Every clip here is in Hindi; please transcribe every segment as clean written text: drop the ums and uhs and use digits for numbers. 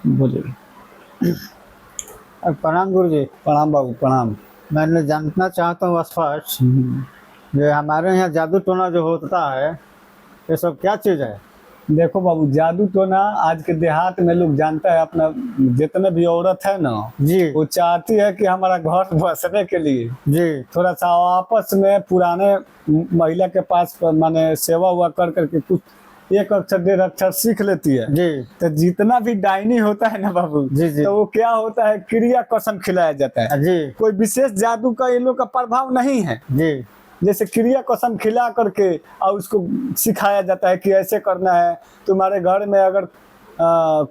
बोलिए। प्रणाम गुरु जी। प्रणाम बाबू, प्रणाम। मैं जानना चाहता हूँ स्पष्ट, जो हमारे यहाँ जादू टोना जो होता है, ये सब क्या चीज़ है? देखो बाबू, जादू टोना आज के देहात में लोग जानता है। अपना जितने भी औरत है ना, जी वो चाहती है कि हमारा घर बसने के लिए जी थोड़ा सा आपस में पुराने महिला के पास माने सेवा हुआ कर करके कुछ एक अक्षर डेढ़ अक्षर सीख लेती है। जी तो जितना भी डायनी होता है ना बाबू, जी जी तो वो क्या होता है, क्रिया कसम खिलाया जाता है। जी कोई विशेष जादू का इन लोग का प्रभाव नहीं है। जी जैसे क्रिया कसम खिला करके और उसको सिखाया जाता है कि ऐसे करना है। तुम्हारे घर में अगर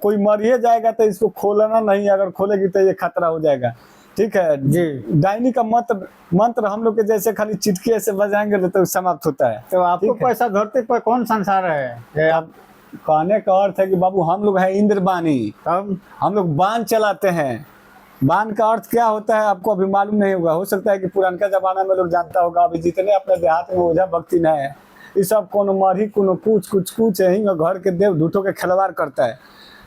कोई मरिए जाएगा तो इसको खोलना नहीं, अगर खोलेगी तो ये खतरा हो जाएगा। ठीक है जी। डायनी का मंत्र हम लोग के जैसे खाली चिटकी ऐसे बजाएंगे तो समाप्त होता है। तो आपको ठीक है, पैसा धरती पर कौन संसार है? ये आप कहने का अर्थ है कि बाबू हम लोग हैं इंद्रबानी। तब हम लोग बाण चलाते हैं। बाण का अर्थ क्या होता है आपको अभी मालूम नहीं होगा। हो सकता है कि पुरानका जमाना में लोग जानता होगा। अभी जितने अपने देहात में ओझा भक्ति न है, ये सब कोनो मरी कोनो कुछ यही घर के देव धूठों के खिलवाड़ करता है।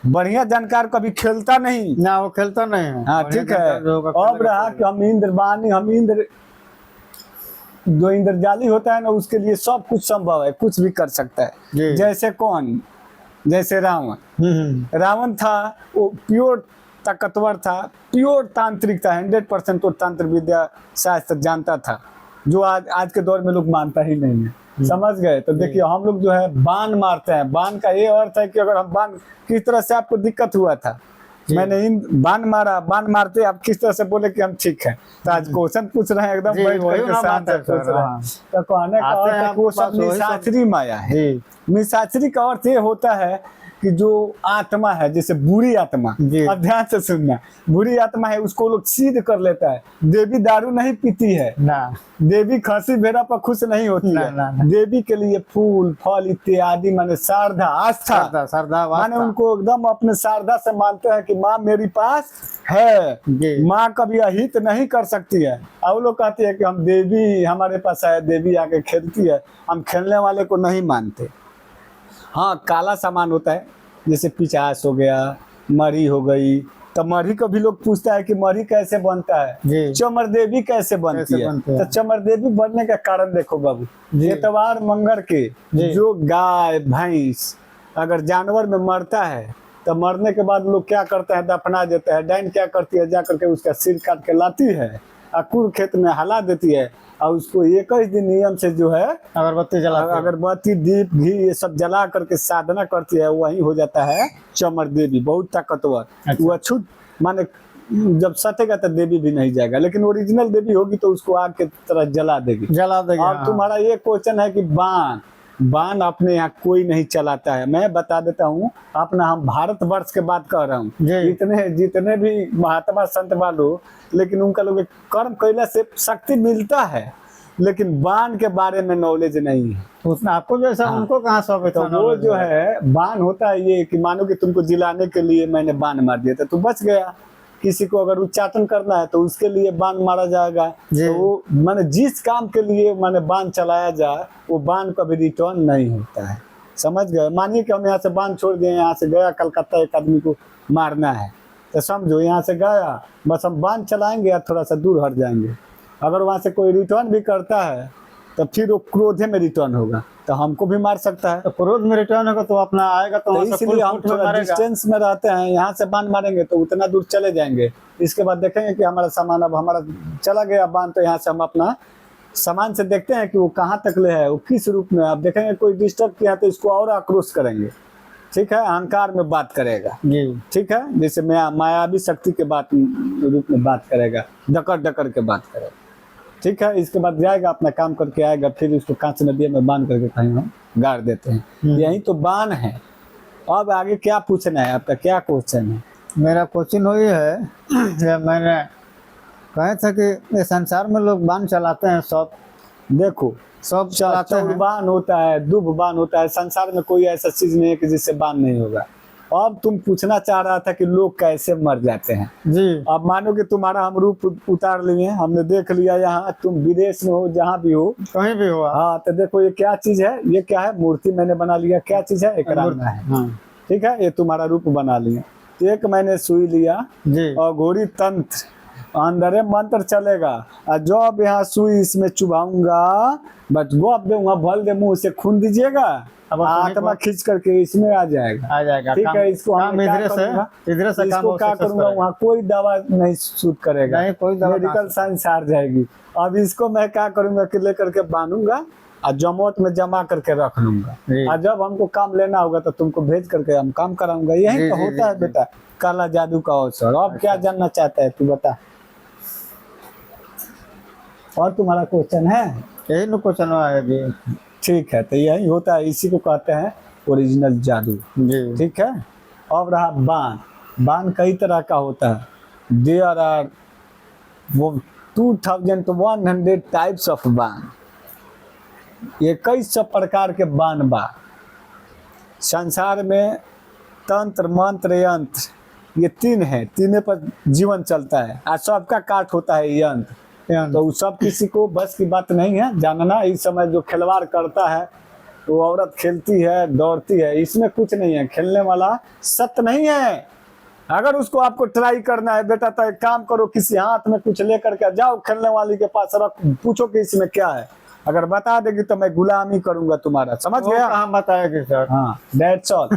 बढ़िया जानकार कभी खेलता नहीं। ना, वो खेलता नहीं है। हाँ ठीक है। अब रहा कि हम इंद्रबानी, हम इंद्र, जो इंद्रजाली होता है ना, उसके लिए सब कुछ संभव है, कुछ भी कर सकता है। जी। जैसे कौन? जैसे रावण। रावण था, वो प्योर ताकतवर था, प्योर तांत्रिक था, 100% वो तंत्र विद्या शास्त्र जानता था, जो आज के दौर में लोग मानता ही नहीं है। समझ गए? तो देखिए हम लोग जो है बाण मारते हैं। बाण का ये अर्थ है कि अगर हम बाण, किस तरह से आपको दिक्कत हुआ था, मैंने इन बाण मारा, बाण मारते आप किस तरह से बोले कि हम ठीक है। तो आज क्वेश्चन पूछ रहे हैं एकदम बैठ करके शांत से पूछ रहे हैं। तो कहने का अर्थ है कि वो सब निशाचरी माया है। निशाचरी का अर्थ ये होता है कि जो आत्मा है, जैसे बुरी आत्मा, अब ध्यान से सुनना, बुरी आत्मा है उसको लोग सीध कर लेता है। देवी दारू नहीं पीती है ना, देवी खसी भेड़ा पर खुश नहीं होती ना, है। ना, ना। देवी के लिए फूल फल इत्यादि माने श्रद्धा आस्था, श्रद्धा माने उनको एकदम अपने श्रद्धा से मानते हैं कि माँ मेरी पास है, माँ कभी अहित नहीं कर सकती है। और लोग कहते हैं कि हम देवी हमारे पास है, देवी आके खेलती है। हम खेलने वाले को नहीं मानते। हाँ, काला सामान होता है, जैसे पिचास हो गया, मरी हो गई। तो मरी को भी लोग पूछता है कि मरी कैसे बनता है, चमर देवी कैसे बनती है। तो चमर देवी बनने का कारण देखो बाबू, एतवार मंगर के जो गाय भैंस अगर जानवर में मरता है, तो मरने के बाद लोग क्या करते हैं, दफना देते हैं। डाइन क्या करती है, जा करके उसका सिर काट के लाती है, अकुर खेत में हला देती है, और उसको 21 दिन नियम से जो है अगरबत्ती दीप घी ये सब जला करके साधना करती है। वही हो जाता है चमर देवी, बहुत ताकतवर। अच्छा। वो अछूत माने जब सटेगा तो देवी भी नहीं जाएगा, लेकिन ओरिजिनल देवी होगी तो उसको आग के तरह जला देगी। अब तुम्हारा ये क्वेश्चन है कि बाण अपने यहाँ कोई नहीं चलाता है। मैं बता देता हूँ अपना, हम भारतवर्ष के बात कर रहा हूँ। इतने जितने भी महात्मा संत वालों, लेकिन उनका लोग कर्म कैला से शक्ति मिलता है, लेकिन बाण के बारे में नॉलेज नहीं है। उसने आपको जैसा उनको कहाँ सौंपे? तो वो जो है बाण होता है ये कि मानो कि तुमको जिलाने के लिए मैंने बाण मार दिया था, तू बच गया। किसी को अगर उच्चाटन करना है तो उसके लिए बाण मारा जाएगा। तो वो माने जिस काम के लिए माने बाण चलाया जाए, वो बाण कभी रिटर्न नहीं होता है। समझ गए? मानिए कि हम यहाँ से बाण छोड़ दिए, यहाँ से गया कलकत्ता, एक आदमी को मारना है, तो समझो यहाँ से गया, बस हम बाण चलाएंगे या थोड़ा सा दूर हट जाएंगे। अगर वहाँ से कोई रिटर्न भी करता है तो फिर वो क्रोधे में रिटर्न होगा, तो हमको भी मार सकता है। तो क्रोध में रिटर्न होगा तो अपना आएगा, तो इसलिए हम थोड़ा डिस्टेंस में रहते हैं। यहाँ से बाण मारेंगे तो उतना दूर चले जाएंगे, इसके बाद देखेंगे कि हमारा सामान अब हमारा चला गया बाण, तो यहाँ से हम अपना सामान से देखते हैं कि वो कहाँ तक ले है, वो किस रूप में। आप देखेंगे कोई डिस्टर्ब किया तो इसको और आक्रोश करेंगे। ठीक है, अहंकार में बात करेगा। ठीक है, जैसे मायावी शक्ति के बात रूप में बात करेगा, डकर के बात करेगा। ठीक है, इसके बाद जाएगा अपना काम करके आएगा, फिर उसको कांच नदी में बांध करके कहीं हम गाड़ देते हैं। यही तो बाण है। अब आगे क्या पूछना है आपका, क्या क्वेश्चन है? मेरा क्वेश्चन वही है, मैंने कहा था कि ये संसार में लोग बाण चलाते हैं, सब देखो सब चलाते हैं। बाण होता है, दुभ बाण होता है। संसार में कोई ऐसा चीज नहीं है कि जिससे बाण नहीं होगा। अब तुम पूछना चाह रहा था कि लोग कैसे मर जाते हैं। अब मानो कि तुम्हारा हम रूप उतार लिए, हमने देख लिया, यहाँ तुम विदेश में हो, जहाँ भी हो, कहीं भी हो। हाँ, तो देखो ये क्या चीज है, ये क्या है, मूर्ति मैंने बना लिया। क्या चीज है? एक राम है। ठीक है, ये तुम्हारा रूप बना लिया। एक मैंने सुई लिया जी और घोड़ी तंत्र अंदर मंत्र चलेगा और जो अब यहाँ सुई इसमें चुभाऊंगा बस वो अब वहाँ भल दे मुंह से खून दीजिएगा अब अपने आत्मा को- खींच करके इसमें आ जाएगा। आ जाएगा। ठीक काम- है, इसको हम काम क्या इधरे करूंगा? से काम इसको क्या सक्सेस करूंगा, करेगा। वहाँ कोई दवा नहीं सूट करेगा, नहीं, कोई दवा मेडिकल कहाँ से- साइंस हार जाएगी। अब इसको मैं क्या करूंगा कि लेकर के बांधूंगा और जमोट में जमा करके रख लूंगा जी। और जब हमको काम लेना होगा तो तुमको भेज करके हम काम कराऊंगा। यही जी, तो जी, होता है जी, बेटा काला जादू का अवसर। अब क्या जानना चाहता है तू बता, और तुम्हारा क्वेश्चन है? यही नु क्वेश्चन है जी। ठीक है, तो यही होता है, इसी को कहते हैं ओरिजिनल जादू। जी ठीक है। अब रहा बाण। बाण कई तरह का होता है। देयर आर वो 2100 टाइप्स ऑफ बाण। 2100 प्रकार के बाण बा संसार में। तंत्र मंत्र यंत्र ये तीन है, तीने पर जीवन चलता है और सबका काट होता है यंत्र। तो वो सब किसी को बस की बात नहीं है जानना। इस समय जो खिलवाड़ करता है वो औरत खेलती है दौड़ती है, इसमें कुछ नहीं है, खेलने वाला सत्य नहीं है। अगर उसको आपको ट्राई करना है बेटा तो एक काम करो, किसी हाथ में कुछ लेकर के जाओ खेलने वाली के पास रख, पूछो कि इसमें क्या है। अगर बता देगी तो मैं गुलामी करूंगा तुम्हारा, समझ वो गया? कहाँ बताएगी सर? हाँ, दैट्स ऑल।